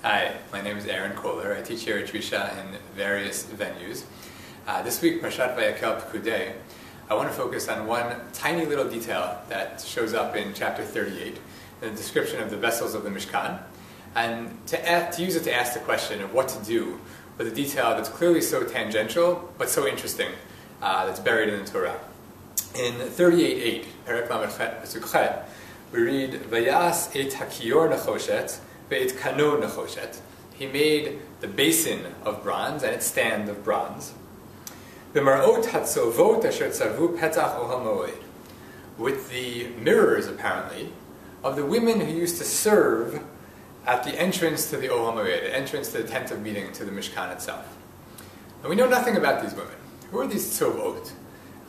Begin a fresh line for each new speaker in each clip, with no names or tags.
Hi, my name is Koller. I teach here at Trisha in various venues. This week, Parashat Vayakhel-Pekudei, I want to focus on one tiny little detail that shows up in chapter 38, the description of the vessels of the Mishkan, and to use it to ask the question of what to do with a detail that's clearly so tangential, but so interesting, that's buried in the Torah. In 38:8, Perek Lamed Pasuk Chet, we read, Vayas et hakiyor nechoshet, ve'et kano nechoshet. He made the basin of bronze and its stand of bronze. B'mar'ot hatzovot asher tzavu petach ohel moed. With the mirrors, apparently, of the women who used to serve at the entrance to the ohel moed, the entrance to the tent of meeting, to the Mishkan itself. And we know nothing about these women. Who are these tzovot?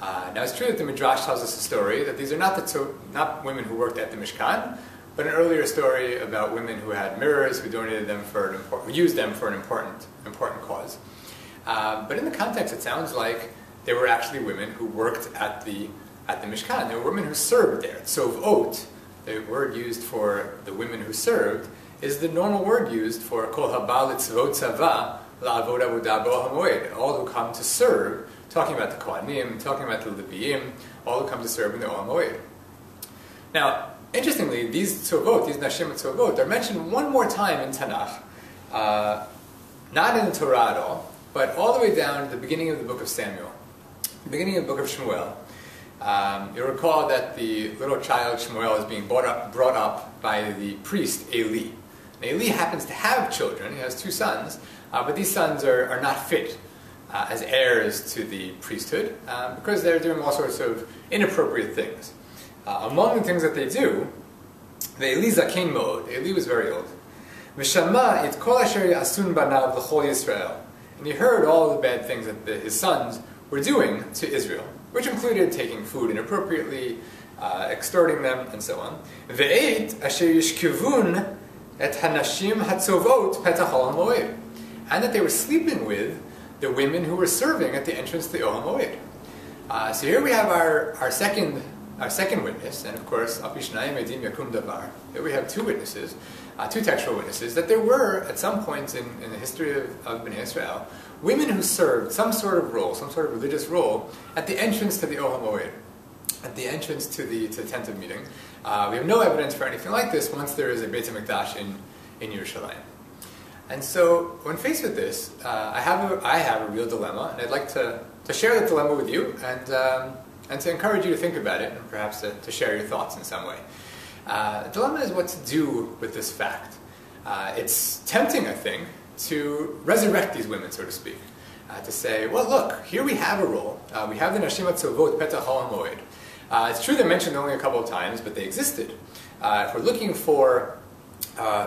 Now it's true that the Midrash tells us a story that these are not women who worked at the Mishkan, but an earlier story about women who had mirrors, who donated them who used them for an important cause. But in the context, it sounds like they were actually women who worked at the Mishkan. They were women who served there. Tzovot, the word used for the women who served, is the normal word used for kol haba litzvot tzava la'avod avodah bo'el hamoed, all who come to serve. Talking about the Kohanim, talking about the Leviim, all who come to serve in the Ohel Moed. Now, interestingly, these tzovot, these nashim tzovot, are mentioned one more time in Tanakh, not in the Torah at all, but all the way down to the beginning of the book of Samuel, the beginning of the book of Shmuel. You'll recall that the little child Shmuel is being brought up by the priest Eli. And Eli happens to have children; he has two sons, but these sons are not fit as heirs to the priesthood, because they're doing all sorts of inappropriate things. Among the things that they do, the Eli zaken mod, Eli was very old, V'shama et kol asher asun banav l'chol Yisrael, and he heard all the bad things that his sons were doing to Israel, which included taking food inappropriately, extorting them, and so on. Ve'et asher yishkevun et hanashim hatzovot petach ohel moed, and that they were sleeping with the women who were serving at the entrance to the Ohel Moed. So here we have our second witness, and of course, Api Shnayim Edim Yakum Davar. Here we have two witnesses, two textual witnesses, that there were, at some points in the history of Bnei Israel, women who served some sort of role, some sort of religious role, at the entrance to the Ohel Moed, at the entrance to the tent of meeting. We have no evidence for anything like this once there is a Beit HaMikdash in Yerushalayim. And so, when faced with this, I have a real dilemma, and I'd like to share that dilemma with you, and to encourage you to think about it, and perhaps to share your thoughts in some way. The dilemma is what to do with this fact. It's tempting, I think, to resurrect these women, so to speak. To say, well, look, here we have a role. We have the Nashim HaTzovot Petach Ohel Moed. It's true they're mentioned only a couple of times, but they existed. If we're looking for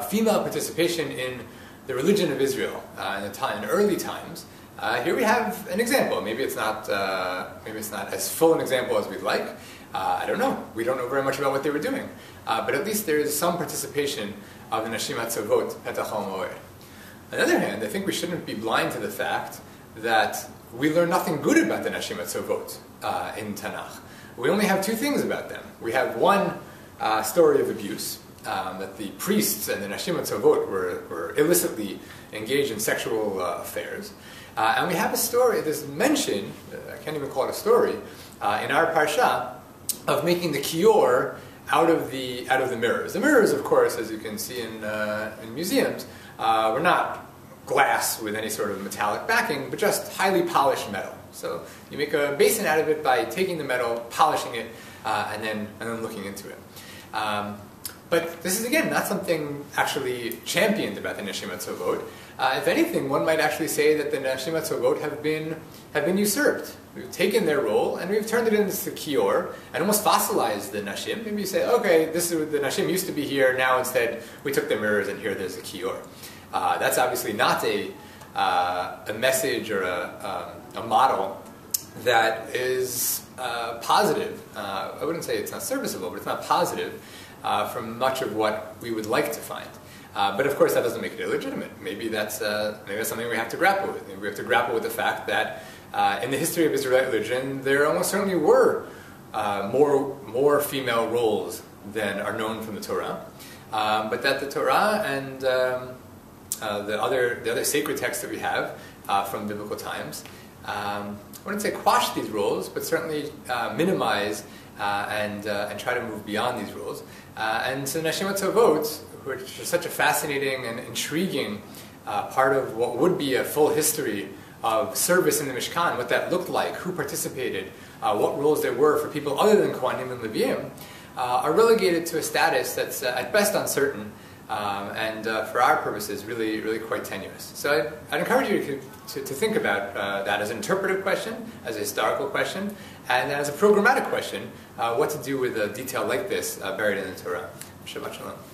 female participation in the religion of Israel in early times, here we have an example. Maybe it's not as full an example as we'd like. I don't know. We don't know very much about what they were doing. But at least there is some participation of the Nashim HaTzovot Petach Ohel Moed. On the other hand, I think we shouldn't be blind to the fact that we learn nothing good about the Nashim HaTzovot in Tanakh. We only have two things about them. We have one story of abuse, that the priests and the Nashim HaTzovot were illicitly engaged in sexual affairs. And we have a story, this mention, I can't even call it a story, in our parsha, of making the kiyor out of the mirrors. The mirrors, of course, as you can see in museums, were not glass with any sort of metallic backing, but just highly polished metal. So you make a basin out of it by taking the metal, polishing it, and then looking into it. But this is, again, not something actually championed about the Nashim HaTzovot. If anything, one might actually say that the Nashim HaTzovot have been usurped. We've taken their role and we've turned it into kiyor and almost fossilized the Nashim. Maybe you say, okay, the Nashim used to be here, now instead we took the mirrors and here there's a kiyor. That's obviously not a message or a model that is positive. I wouldn't say it's not serviceable, but it's not positive from much of what we would like to find. But of course that doesn't make it illegitimate. Maybe that's something we have to grapple with. Maybe we have to grapple with the fact that in the history of Israelite religion there almost certainly were more female roles than are known from the Torah. But that the Torah and the other sacred texts that we have from biblical times. I wouldn't say quash these rules, but certainly minimize and try to move beyond these rules. And so Nashimot Tovot, which is such a fascinating and intriguing part of what would be a full history of service in the Mishkan, what that looked like, who participated, what roles there were for people other than Kohanim and Leviim, are relegated to a status that's at best uncertain, and for our purposes really, really quite tenuous. So I'd encourage you to think about that as an interpretive question, as a historical question, and as a programmatic question, what to do with a detail like this buried in the Torah. Shabbat Shalom.